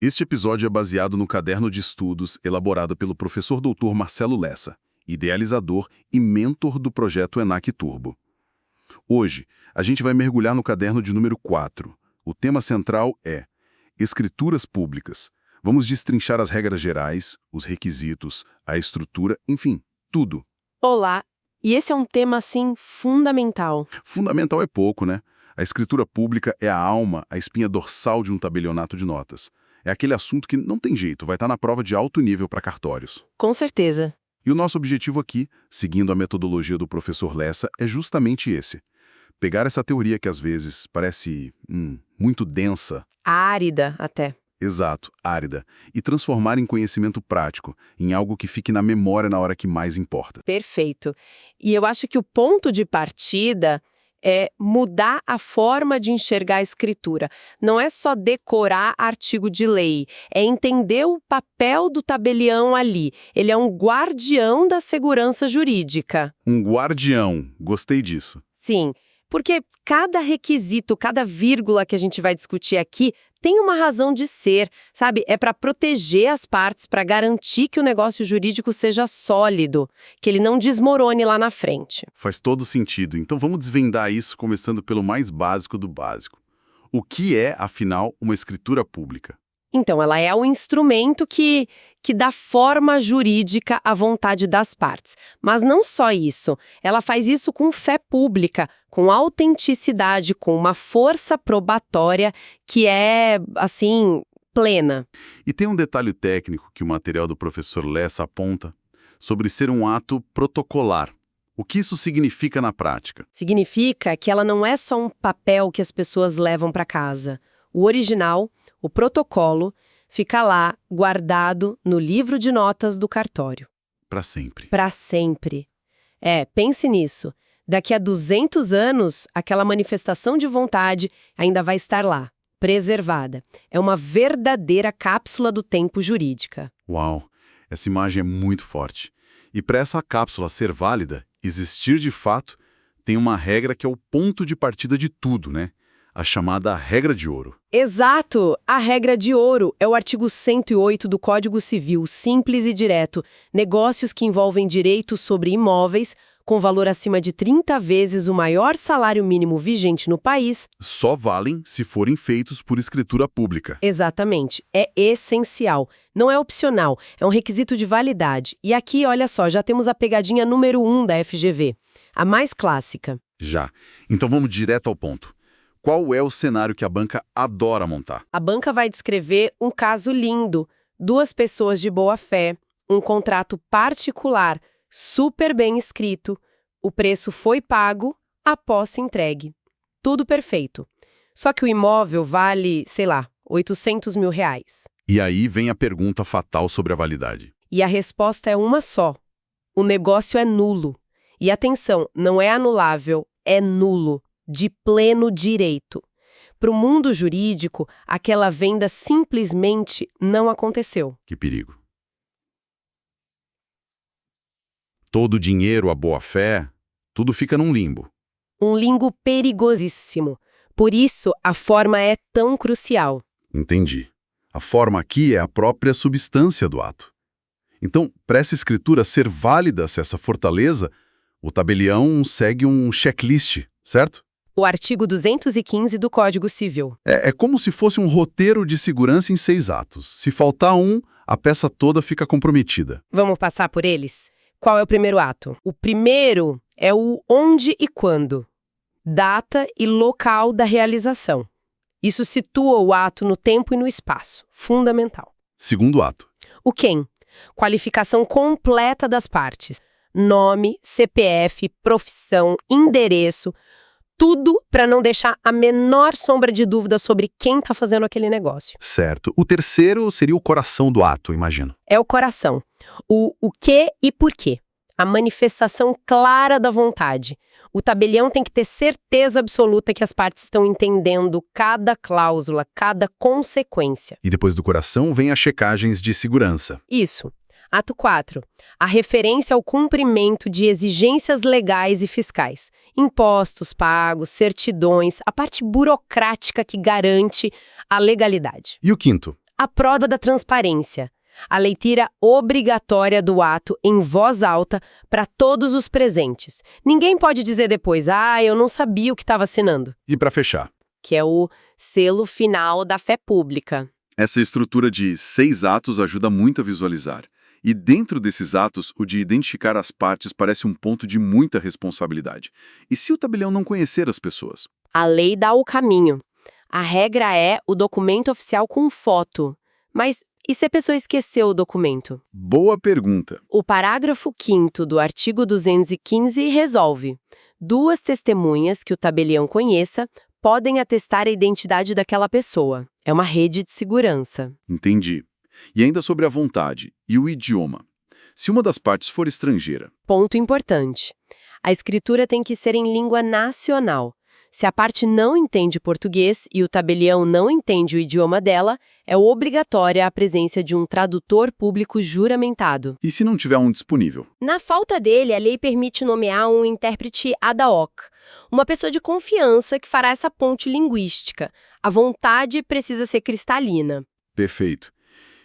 Este episódio é baseado no caderno de estudos elaborado pelo professor Dr. Marcelo Lessa, idealizador e mentor do projeto ENAC Turbo. Hoje, a gente vai mergulhar no caderno de número 4. O tema central é Escrituras Públicas. Vamos destrinchar as regras gerais, os requisitos, a estrutura, enfim, tudo. Olá, e esse é um tema, assim, fundamental. Fundamental é pouco, né? A escritura pública é a alma, a espinha dorsal de um tabelionato de notas. É aquele assunto que não tem jeito, vai estar na prova de alto nível para cartórios. Com certeza. E o nosso objetivo aqui, seguindo a metodologia do professor Lessa, é justamente esse. Pegar essa teoria que às vezes parece muito densa. Árida, até. Exato, árida, e transformar em conhecimento prático, em algo que fique na memória na hora que mais importa. Perfeito. E eu acho que o ponto de partida é mudar a forma de enxergar a escritura. Não é só decorar artigo de lei, é entender o papel do tabelião ali. Ele é um guardião da segurança jurídica. Um guardião, gostei disso. Sim, porque cada requisito, cada vírgula que a gente vai discutir aqui tem uma razão de ser, sabe? É para proteger as partes, para garantir que o negócio jurídico seja sólido, que ele não desmorone lá na frente. Faz todo sentido. Então vamos desvendar isso começando pelo mais básico do básico. O que é, afinal, uma escritura pública? Então, ela é o instrumento que dá forma jurídica à vontade das partes. Mas não só isso, ela faz isso com fé pública, com autenticidade, com uma força probatória que é, assim, plena. E tem um detalhe técnico que o material do professor Lessa aponta sobre ser um ato protocolar. O que isso significa na prática? Significa que ela não é só um papel que as pessoas levam para casa. O original, o protocolo, fica lá, guardado no livro de notas do cartório. Para sempre. Para sempre. Pense nisso. Daqui a 200 anos, aquela manifestação de vontade ainda vai estar lá, preservada. É uma verdadeira cápsula do tempo jurídica. Uau, essa imagem é muito forte. E para essa cápsula ser válida, existir de fato, tem uma regra que é o ponto de partida de tudo, né? A chamada regra de ouro. Exato! A regra de ouro é o artigo 108 do Código Civil, simples e direto. Negócios que envolvem direitos sobre imóveis, com valor acima de 30 vezes o maior salário mínimo vigente no país. Só valem se forem feitos por escritura pública. Exatamente. É essencial. Não é opcional. É um requisito de validade. E aqui, olha só, já temos a pegadinha número 1 da FGV. A mais clássica. Já. Então vamos direto ao ponto. Qual é o cenário que a banca adora montar? A banca vai descrever um caso lindo, 2 pessoas de boa fé, um contrato particular, super bem escrito, o preço foi pago, a posse entregue. Tudo perfeito. Só que o imóvel vale, sei lá, R$800 mil. E aí vem a pergunta fatal sobre a validade. E a resposta é uma só. O negócio é nulo. E atenção, não é anulável, é nulo. De pleno direito. Para o mundo jurídico, aquela venda simplesmente não aconteceu. Que perigo. Todo o dinheiro, a boa-fé, tudo fica num limbo. Um limbo perigosíssimo. Por isso, a forma é tão crucial. Entendi. A forma aqui é a própria substância do ato. Então, para essa escritura ser válida, se essa fortaleza, o tabelião segue um checklist, certo? O artigo 215 do Código Civil. É como se fosse um roteiro de segurança em 6 atos. Se faltar um, a peça toda fica comprometida. Vamos passar por eles? Qual é o primeiro ato? O primeiro é o onde e quando. Data e local da realização. Isso situa o ato no tempo e no espaço. Fundamental. Segundo ato. O quem? Qualificação completa das partes. Nome, CPF, profissão, endereço. Tudo para não deixar a menor sombra de dúvida sobre quem está fazendo aquele negócio. Certo. O terceiro seria o coração do ato, imagino. É o coração. O que e por quê. A manifestação clara da vontade. O tabelião tem que ter certeza absoluta que as partes estão entendendo cada cláusula, cada consequência. E depois do coração vem as checagens de segurança. Isso. Ato 4. A referência ao cumprimento de exigências legais e fiscais. Impostos pagos, certidões, a parte burocrática que garante a legalidade. E o quinto? A prova da transparência. A leitura obrigatória do ato em voz alta para todos os presentes. Ninguém pode dizer depois, eu não sabia o que estava assinando. E para fechar, Que é o selo final da fé pública. essa estrutura de 6 atos ajuda muito a visualizar. E dentro desses atos, o de identificar as partes parece um ponto de muita responsabilidade. E se o tabelião não conhecer as pessoas? A lei dá o caminho. A regra é o documento oficial com foto. Mas e se a pessoa esqueceu o documento? Boa pergunta. O parágrafo 5º do artigo 215 resolve. 2 testemunhas que o tabelião conheça podem atestar a identidade daquela pessoa. É uma rede de segurança. Entendi. E ainda sobre a vontade e o idioma. Se uma das partes for estrangeira, Ponto importante. A escritura tem que ser em língua nacional. Se a parte não entende português e o tabelião não entende o idioma dela, é obrigatória a presença de um tradutor público juramentado. e se não tiver um disponível? Na falta dele, a lei permite nomear um intérprete ad hoc, uma pessoa de confiança que fará essa ponte linguística. A vontade precisa ser cristalina. Perfeito.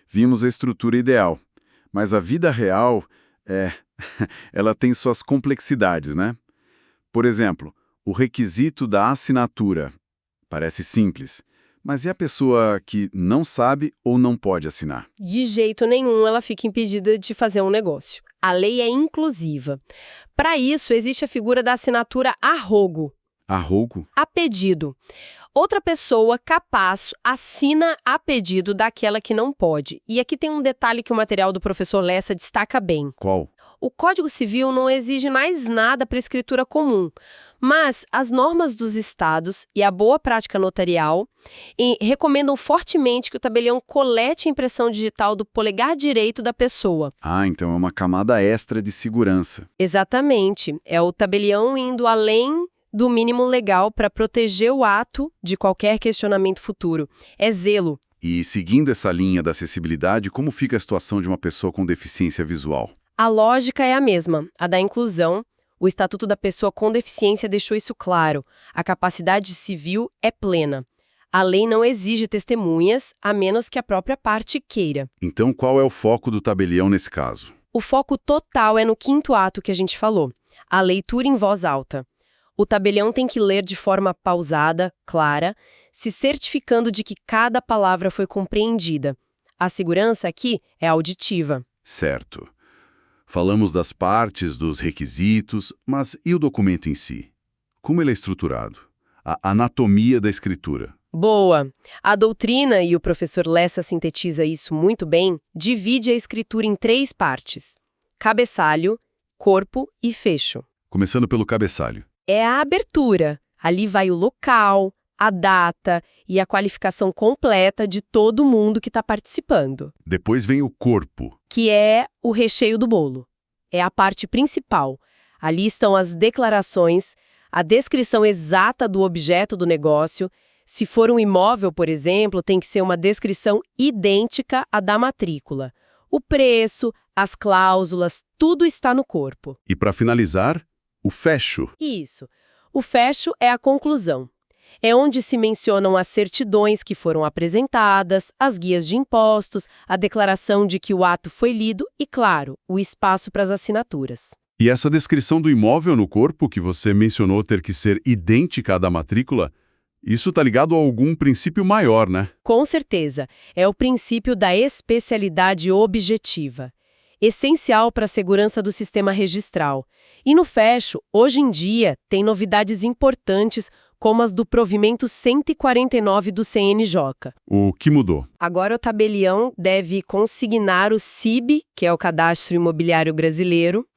Vimos a estrutura ideal. Mas a vida real, ela tem suas complexidades, né? Por exemplo, o requisito da assinatura. Parece simples, mas e a pessoa que não sabe ou não pode assinar? De jeito nenhum ela fica impedida de fazer um negócio. A lei é inclusiva. Para isso, existe a figura da assinatura a rogo, Arrogo? a pedido. Outra pessoa capaz assina a pedido daquela que não pode. E aqui tem um detalhe que o material do professor Lessa destaca bem. Qual? O Código Civil não exige mais nada para escritura comum, mas as normas dos estados e a boa prática notarial recomendam fortemente que o tabelião colete a impressão digital do polegar direito da pessoa. Ah, então é uma camada extra de segurança. Exatamente. É o tabelião indo além do mínimo legal para proteger o ato de qualquer questionamento futuro. É zelo. E seguindo essa linha da acessibilidade, como fica a situação de uma pessoa com deficiência visual? A lógica é a mesma, a da inclusão. O Estatuto da Pessoa com Deficiência deixou isso claro. A capacidade civil é plena. A lei não exige testemunhas, a menos que a própria parte queira. Então, qual é o foco do tabelião nesse caso? O foco total é no 5º ato que a gente falou, a leitura em voz alta. O tabelião tem que ler de forma pausada, clara, se certificando de que cada palavra foi compreendida. A segurança aqui é auditiva. Certo. Falamos das partes, dos requisitos, mas e o documento em si? Como ele é estruturado? A anatomia da escritura. Boa! A doutrina, e o professor Lessa sintetiza isso muito bem, divide a escritura em 3 partes: cabeçalho, corpo e fecho. Começando pelo cabeçalho. É a abertura. Ali vai o local, a data e a qualificação completa de todo mundo que está participando, Depois vem o corpo. que é o recheio do bolo. É a parte principal. Ali estão as declarações, a descrição exata do objeto do negócio. Se for um imóvel, por exemplo, tem que ser uma descrição idêntica à da matrícula. O preço, as cláusulas, tudo está no corpo. E para finalizar, o fecho. Isso. O fecho é a conclusão. É onde se mencionam as certidões que foram apresentadas, as guias de impostos, a declaração de que o ato foi lido e, claro, o espaço para as assinaturas. E essa descrição do imóvel no corpo, que você mencionou ter que ser idêntica à da matrícula, isso está ligado a algum princípio maior, né? Com certeza, é o princípio da especialidade objetiva, essencial para a segurança do sistema registral. E no fecho, hoje em dia, tem novidades importantes como as do provimento 149 do CNJ. O que mudou? Agora o tabelião deve consignar o CIB, que é o Cadastro Imobiliário Brasileiro,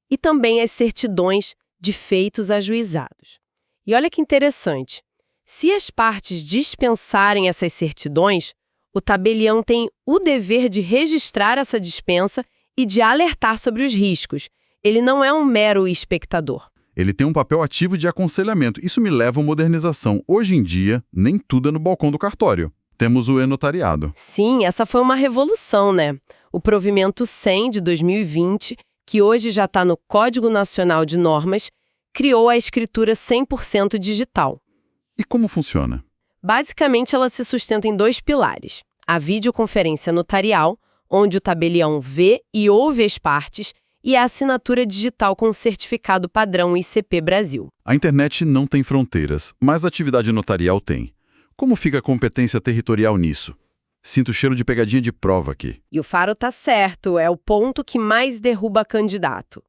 e também as certidões de feitos ajuizados. E olha que interessante, se as partes dispensarem essas certidões, o tabelião tem o dever de registrar essa dispensa e de alertar sobre os riscos. Ele não é um mero espectador. Ele tem um papel ativo de aconselhamento. Isso me leva à modernização. Hoje em dia, nem tudo é no balcão do cartório. Temos o e-notariado. Sim, essa foi uma revolução, né? O provimento 100 de 2020, que hoje já está no Código Nacional de Normas, criou a escritura 100% digital. E como funciona? Basicamente, ela se sustenta em 2 pilares: A videoconferência notarial, onde o tabelião vê e ouve as partes, e a assinatura digital com certificado padrão ICP Brasil. A internet não tem fronteiras, mas a atividade notarial tem. Como fica a competência territorial nisso? Sinto o cheiro de pegadinha de prova aqui. E o Faro tá certo, é o ponto que mais derruba candidato.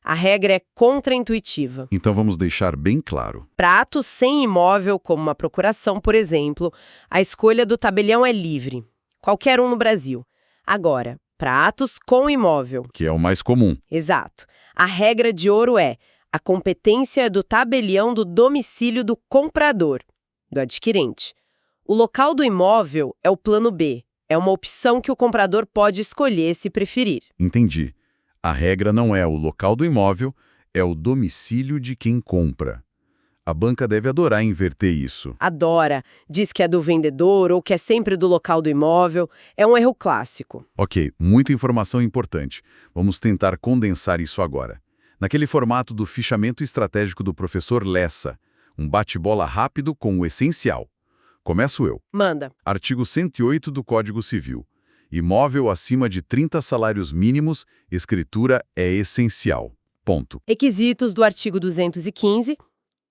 A regra é contraintuitiva. Então vamos deixar bem claro. Para atos sem imóvel, como uma procuração, por exemplo, a escolha do tabelião é livre. Qualquer um no Brasil. Agora, para atos com imóvel. Que é o mais comum. Exato. A regra de ouro é: a competência é do tabelião do domicílio do comprador, do adquirente. O local do imóvel é o plano B. É uma opção que o comprador pode escolher se preferir. Entendi. A regra não é o local do imóvel, é o domicílio de quem compra. A banca deve adorar inverter isso. Adora. Diz que é do vendedor ou que é sempre do local do imóvel. É um erro clássico. Ok, muita informação importante. Vamos tentar condensar isso agora. Naquele formato do fichamento estratégico do professor Lessa, um bate-bola rápido com o essencial. Começo eu. Manda. Artigo 108 do Código Civil. Imóvel acima de 30 salários mínimos, escritura é essencial. Ponto. Requisitos do artigo 215.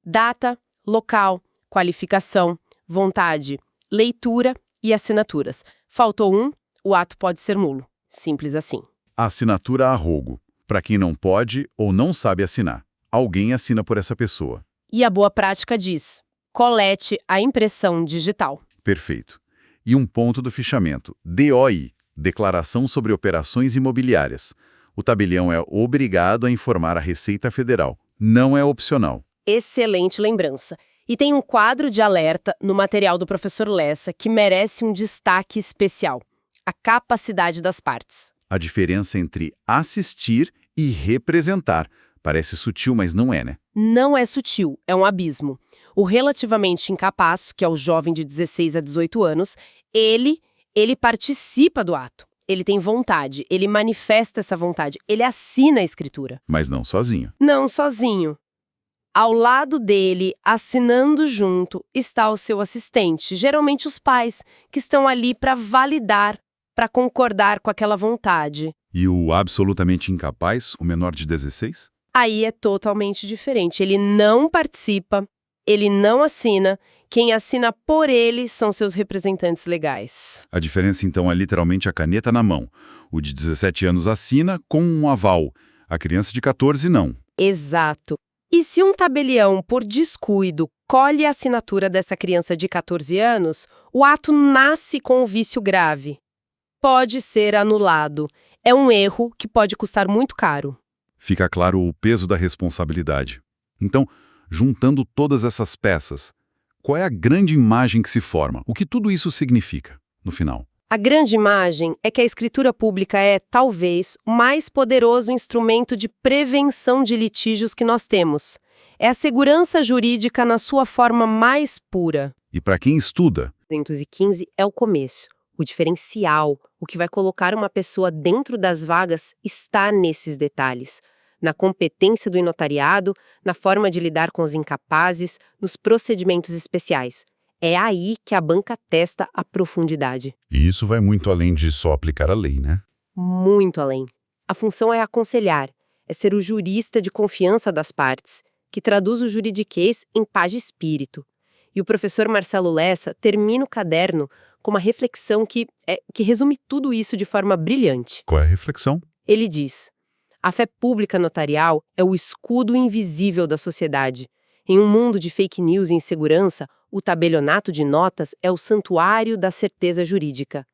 Data, local, qualificação, vontade, leitura e assinaturas. Faltou um, o ato pode ser nulo. Simples assim. Assinatura a rogo. Para quem não pode ou não sabe assinar. Alguém assina por essa pessoa. E a boa prática diz: colete a impressão digital. Perfeito. E um ponto do fichamento. DOI, Declaração sobre Operações Imobiliárias. O tabelião é obrigado a informar a Receita Federal. Não é opcional. Excelente lembrança. E tem um quadro de alerta no material do professor Lessa que merece um destaque especial: a capacidade das partes. A diferença entre assistir e representar. Parece sutil, mas não é, né? Não é sutil, é um abismo. O relativamente incapaz, que é o jovem de 16 a 18 anos, ele participa do ato. Ele tem vontade, ele manifesta essa vontade, ele assina a escritura. Mas não sozinho. Não sozinho. Ao lado dele, assinando junto, está o seu assistente, geralmente os pais, que estão ali para validar, para concordar com aquela vontade. E o absolutamente incapaz, o menor de 16? Aí é totalmente diferente. Ele não participa, ele não assina. Quem assina por ele são seus representantes legais. A diferença, então, é literalmente a caneta na mão. O de 17 anos assina com um aval. A criança de 14, não. Exato. E se um tabelião, por descuido, colhe a assinatura dessa criança de 14 anos, o ato nasce com um vício grave. Pode ser anulado. É um erro que pode custar muito caro. Fica claro o peso da responsabilidade. Então, juntando todas essas peças, qual é a grande imagem que se forma? O que tudo isso significa, no final? A grande imagem é que a escritura pública é, talvez, o mais poderoso instrumento de prevenção de litígios que nós temos. É a segurança jurídica na sua forma mais pura. E para quem estuda? 215 é o começo. O diferencial, o que vai colocar uma pessoa dentro das vagas, está nesses detalhes. Na competência do notariado, na forma de lidar com os incapazes, nos procedimentos especiais. É aí que a banca testa a profundidade. E isso vai muito além de só aplicar a lei, né? Muito além. A função é aconselhar, é ser o jurista de confiança das partes, que traduz o juridiquês em paz de espírito. E o professor Marcelo Lessa termina o caderno com uma reflexão que resume tudo isso de forma brilhante. Qual é a reflexão? Ele diz: a fé pública notarial é o escudo invisível da sociedade. Em um mundo de fake news e insegurança, o tabelionato de notas é o santuário da certeza jurídica.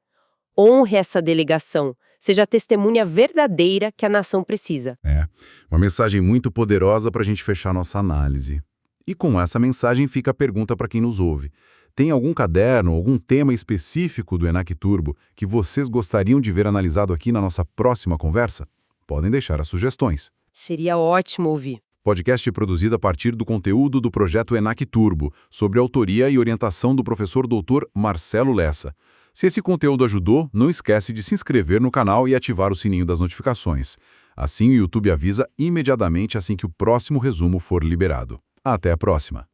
Honre essa delegação, seja a testemunha verdadeira que a nação precisa. É, uma mensagem muito poderosa para a gente fechar nossa análise. E com essa mensagem fica a pergunta para quem nos ouve. Tem algum caderno, algum tema específico do ENAC Turbo que vocês gostariam de ver analisado aqui na nossa próxima conversa? Podem deixar as sugestões. Seria ótimo ouvir. Podcast produzido a partir do conteúdo do projeto ENAC Turbo, sobre autoria e orientação do professor Dr. Marcelo Lessa. Se esse conteúdo ajudou, não esquece de se inscrever no canal e ativar o sininho das notificações. Assim o YouTube avisa imediatamente assim que o próximo resumo for liberado. Até a próxima!